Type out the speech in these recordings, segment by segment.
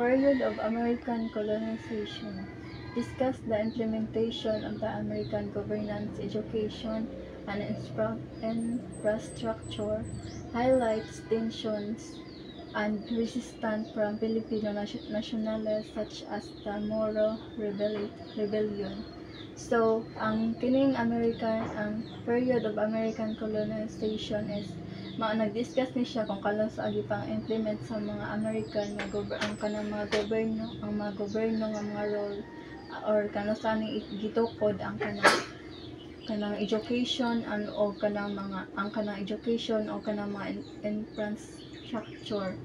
period of American colonization. Discuss the implementation of the American governance, education, and infrastructure. Highlights tensions and resistance from Filipino nationalists such as the Moro Rebellion. So, ang kining ang period of American colonization is nag-discuss ni siya kung kano sa pang implement sa mga American nga ang kanang mga gobyerno nga mga role or kano sa ni gitukod ang kanang education o kanang education o kanang mga infrastructure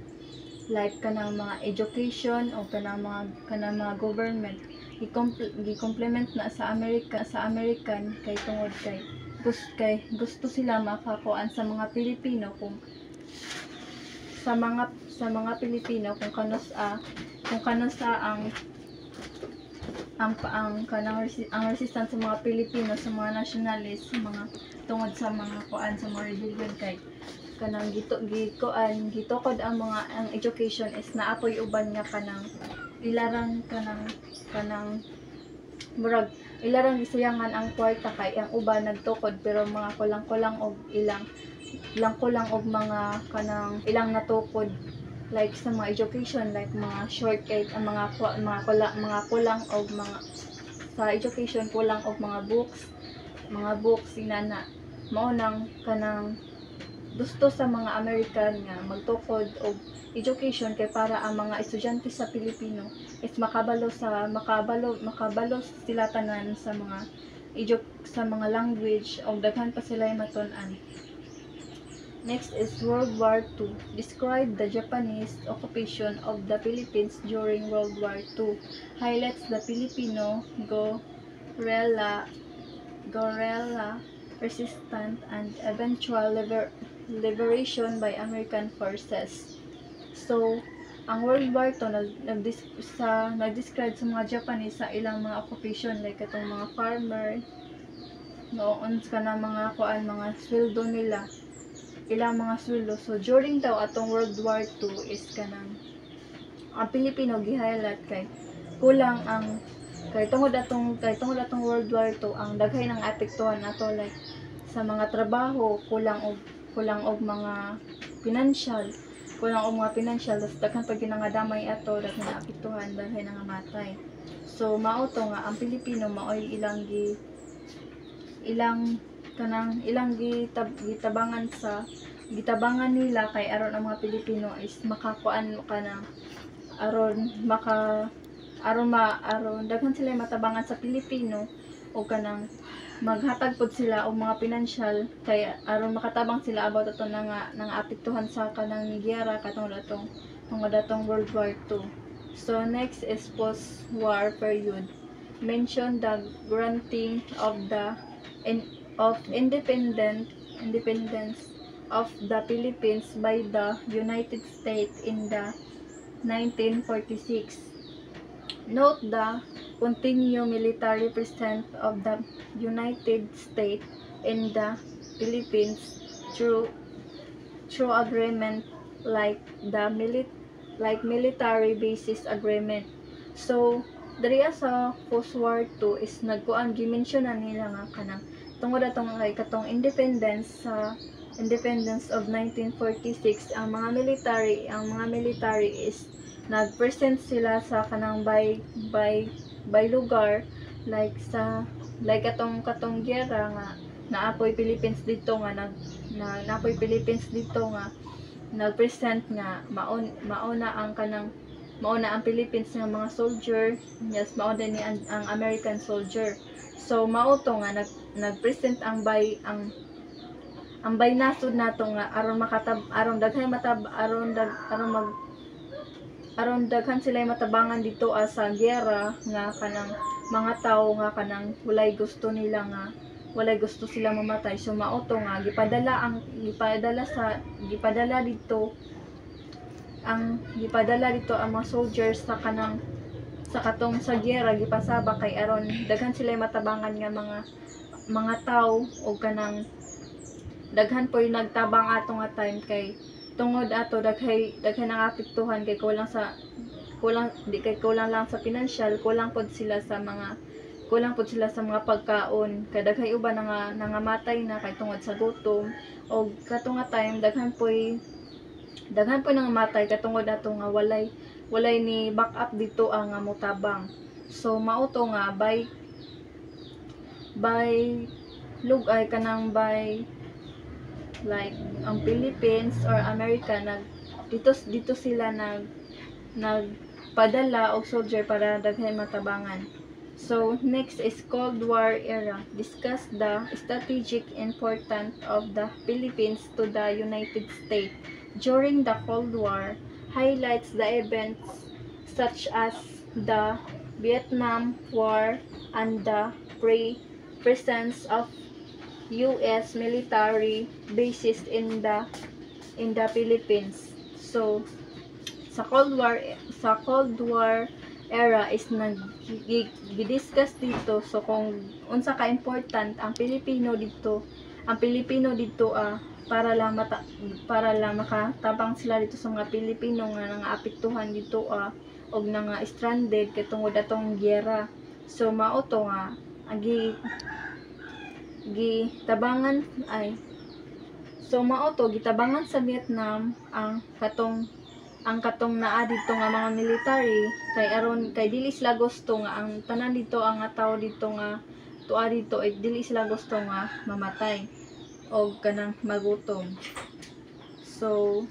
like kanang mga education o kanang mga government gi-complement na sa American kay tungod kay gusto sila makakuan sa mga Pilipino kung Pilipino kung kano sa ang resistance sa mga Pilipino sa mga nationalist sa mga tungod sa mga kuan sa mga rebellion kay kanang gitukod ang education is naapoy uban nga kanang ilarang murag ilarang gisuyangan ang kwarta kay ang uban nagtukod pero mga kulang-kulang og ilang mga kanang ilang natukod like sa mga education like mga shortcut ang mga kulang og mga sa education kulang og mga books inana mao nang kanang gusto sa mga American nga magtukod og education kay para ang mga estudyante sa Pilipino is makabalo sila tanan sa mga language o daghan pa sila matun-an. Next is World War II. Describe the Japanese occupation of the Philippines during World War II. Highlights the Filipino guerrilla resistance and eventual liberation by American forces. So, ang World War II nag-describe sa mga Japanese sa ilang mga occupation like itong mga farmer noon ka na mga sweldo nila ilang mga sweldo. So, during daw atong World War II is kanang ang Pilipino gi-highlight kay kulang ang kay tungod atong World War II ang daghay ng apektuhan ato like sa mga trabaho kulang og mga financial tas daghan pag ginangadamay ato daghan na apektuhan daghay nga matay. So mao to nga ang Pilipino maoy ilang gitabangan nila kay aron ang mga Pilipino is makakuan kanang aron daghan sila matabangan sa Pilipino o kanang maghatag pod sila og mga financial kay aron makatabang sila about ato nang apektuhan sa kanang giyera katong datong World War II. So next is post-war period. Mention the granting of independence of the Philippines by the United States in the 1946. Note the continued military presence of the United States in the Philippines through agreement like military basis agreement. So diri sa post-war II is gi-mention na nila nga kanang tungod atong katong independence of 1946 ang mga military is nag-present sila sa kanang by lugar like katong giyera nga naapoy Philippines dito nga nag-present nga mauna ang Philippines nga mga soldier mauna ni ang American soldier. So mao to nga nag-present ang nasod nato nga aron daghan sila matabangan dito sa giyera nga kanang mga tao nga kanang walay gusto sila mamatay. So mao to nga gipadala dito ang mga soldiers sa giyera gipasaba kay aron daghan sila matabangan nga mga tao o kanang daghan po yung nagtabang ato nga time kay tungod ato daghay ang apektuhan kay kulang lang sa financial, kulang pod sila sa mga pagkaon. Kadaghay uban nangamatay na kay tungod sa gutom, o katong nga time daghan po'y nangamatay katungod ato nga walay ni backup dito ang nga motabang. So mao to nga by lugay kanang by like ang Philippines or America dito sila nagpadala og soldier para daghan matabangan. So next is Cold War era. Discuss the strategic importance of the Philippines to the United States during the Cold War. Highlights the events such as the Vietnam War and the presence of US military bases in the Philippines. So sa Cold War era is nag-discuss dito, so kung unsa ka important ang Pilipino dito para lang makatabang sila dito sa mga Pilipino nga nangaapektuhan dito og nga stranded kay tungod atong giyera. So mao to nga gitabangan sa Vietnam ang katong naa dito nga mga military kay dili sila gusto nga ang tanan dito ang nga tao dito nga tuwa dito ay dili sila gusto nga mamatay o kanang magutom. So